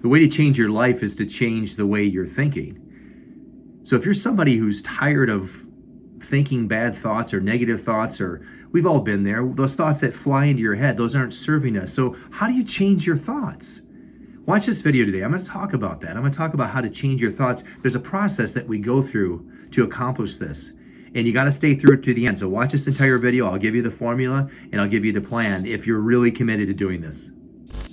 The way to change your life is to change the way you're thinking. So if you're somebody who's tired of thinking bad thoughts or negative thoughts, or we've all been there, those thoughts that fly into your head, those aren't serving us. So how do you change your thoughts? Watch this video today. I'm going to talk about that. I'm going to talk about how to change your thoughts. There's a process that we go through to accomplish this. And you got to stay through it to the end. So watch this entire video. I'll give you the formula and I'll give you the plan if you're really committed to doing this.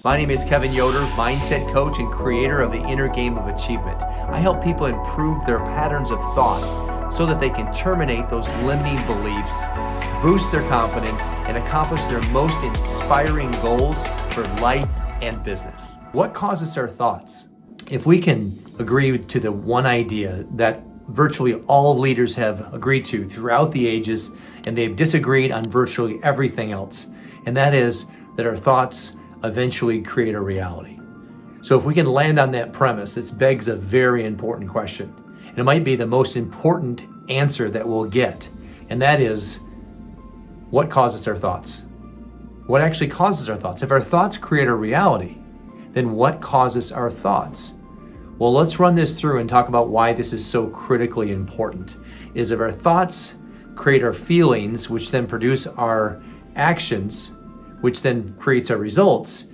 My name is Kevin Yoder, mindset coach and creator of the Inner Game of Achievement. I help people improve their patterns of thought so that they can terminate those limiting beliefs, boost their confidence, and accomplish their most inspiring goals for life and business. What causes our thoughts? If we can agree to the one idea that virtually all leaders have agreed to throughout the ages, and they've disagreed on virtually everything else, and that is that our thoughts eventually create a reality. So if we can land on that premise, it begs a very important question. And it might be the most important answer that we'll get, and that is, what causes our thoughts? What actually causes our thoughts? If our thoughts create a reality, then what causes our thoughts? Well, let's run this through and talk about why this is so critically important. Is if our thoughts create our feelings, which then produce our actions, which then creates our results,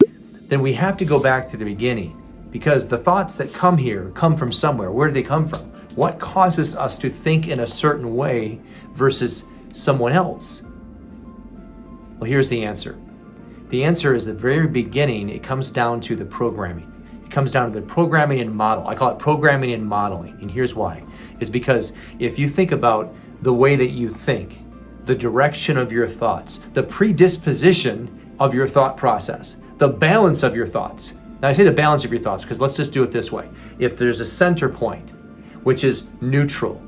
then we have to go back to the beginning, because the thoughts that come here come from somewhere. Where do they come from? What causes us to think in a certain way versus someone else? Well, here's the answer. The answer is the very beginning. It comes down to the programming. It comes down to the programming and model. I call it programming and modeling. And here's why. Is because if you think about the way that you think, the direction of your thoughts, the predisposition of your thought process, the balance of your thoughts. Now I say the balance of your thoughts because let's just do it this way. If there's a center point, which is neutral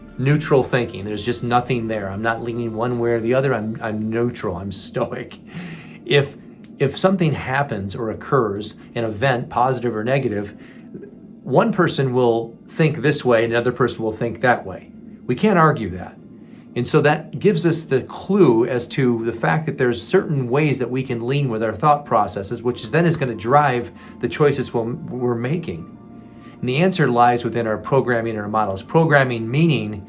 thinking, there's just nothing there. I'm not leaning one way or the other. I'm neutral. I'm stoic. If something happens or occurs, an event, positive or negative, one person will think this way and another person will think that way. We can't argue that. And so that gives us the clue as to the fact that there's certain ways that we can lean with our thought processes, which then is going to drive the choices we're making. And the answer lies within our programming and our models. Programming meaning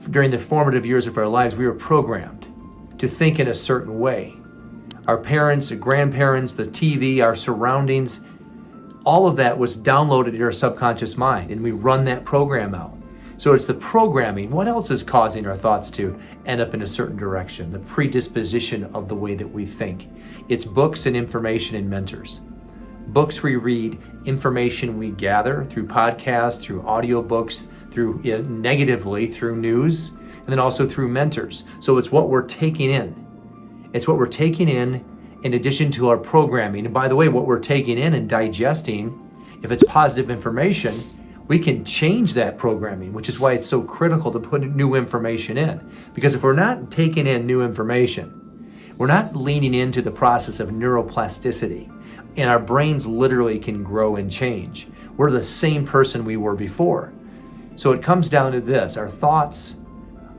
during the formative years of our lives, we were programmed to think in a certain way. Our parents, our grandparents, the TV, our surroundings, all of that was downloaded in our subconscious mind, and we run that program out. So it's the programming. What else is causing our thoughts to end up in a certain direction? The predisposition of the way that we think. It's books and information and mentors. Books we read, information we gather through podcasts, through audiobooks, through negatively through news, and then also through mentors. So it's what we're taking in. It's what we're taking in addition to our programming. And by the way, what we're taking in and digesting, if it's positive information, we can change that programming, which is why it's so critical to put new information in. Because if we're not taking in new information, we're not leaning into the process of neuroplasticity, and our brains literally can grow and change. We're the same person we were before. So it comes down to this. Our thoughts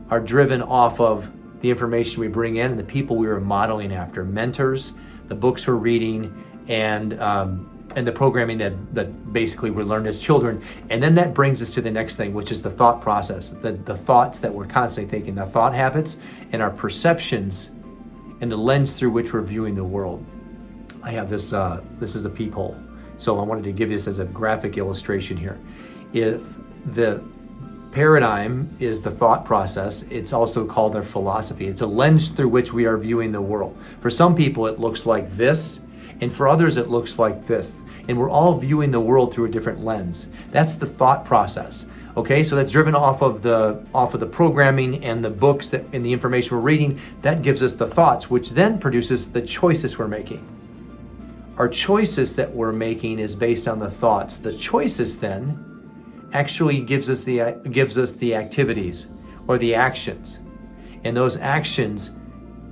are driven off of the information we bring in and the people we were modeling after, mentors, the books we're reading, and the programming that basically we learned as children. And then that brings us to the next thing, which is the thought process, the thoughts that we're constantly thinking, the thought habits and our perceptions and the lens through which we're viewing the world. I have this is a peephole. So I wanted to give this as a graphic illustration here. If the paradigm is the thought process, it's also called their philosophy. It's a lens through which we are viewing the world. For some people, it looks like this, and for others, it looks like this. And we're all viewing the world through a different lens. That's the thought process. Okay, so that's driven off of the programming and the books and the information we're reading. That gives us the thoughts, which then produces the choices we're making. Our choices that we're making is based on the thoughts. The choices then actually gives us the activities or the actions, and those actions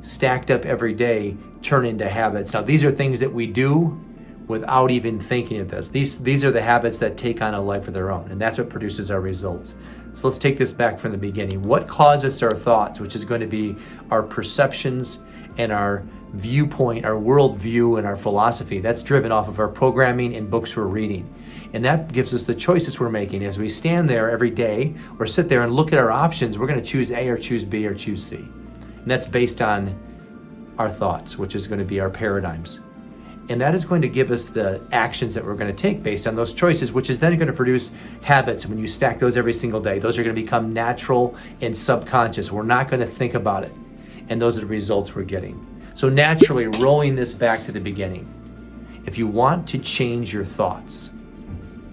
stacked up every day turn into habits. Now these are things that we do without even thinking of this. These are the habits that take on a life of their own, and that's what produces our results. So let's take this back from the beginning. What causes our thoughts, which is going to be our perceptions and our viewpoint, our worldview, and our philosophy. That's driven off of our programming and books we're reading. And that gives us the choices we're making. As we stand there every day or sit there and look at our options, we're going to choose A or choose B or choose C. And that's based on our thoughts, which is going to be our paradigms. And that is going to give us the actions that we're going to take based on those choices, which is then going to produce habits. When you stack those every single day, those are going to become natural and subconscious. We're not going to think about it. And those are the results we're getting. So naturally, rolling this back to the beginning, if you want to change your thoughts,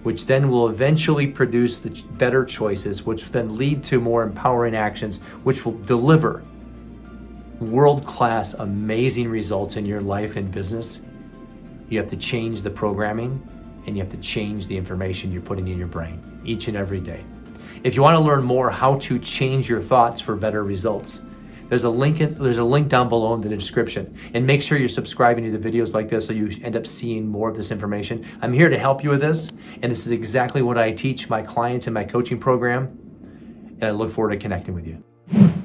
which then will eventually produce the better choices, which then lead to more empowering actions, which will deliver world-class, amazing results in your life and business, you have to change the programming and you have to change the information you're putting in your brain each and every day. If you want to learn more how to change your thoughts for better results, there's a link down below in the description. And make sure you're subscribing to the videos like this so you end up seeing more of this information. I'm here to help you with this, and this is exactly what I teach my clients in my coaching program, and I look forward to connecting with you.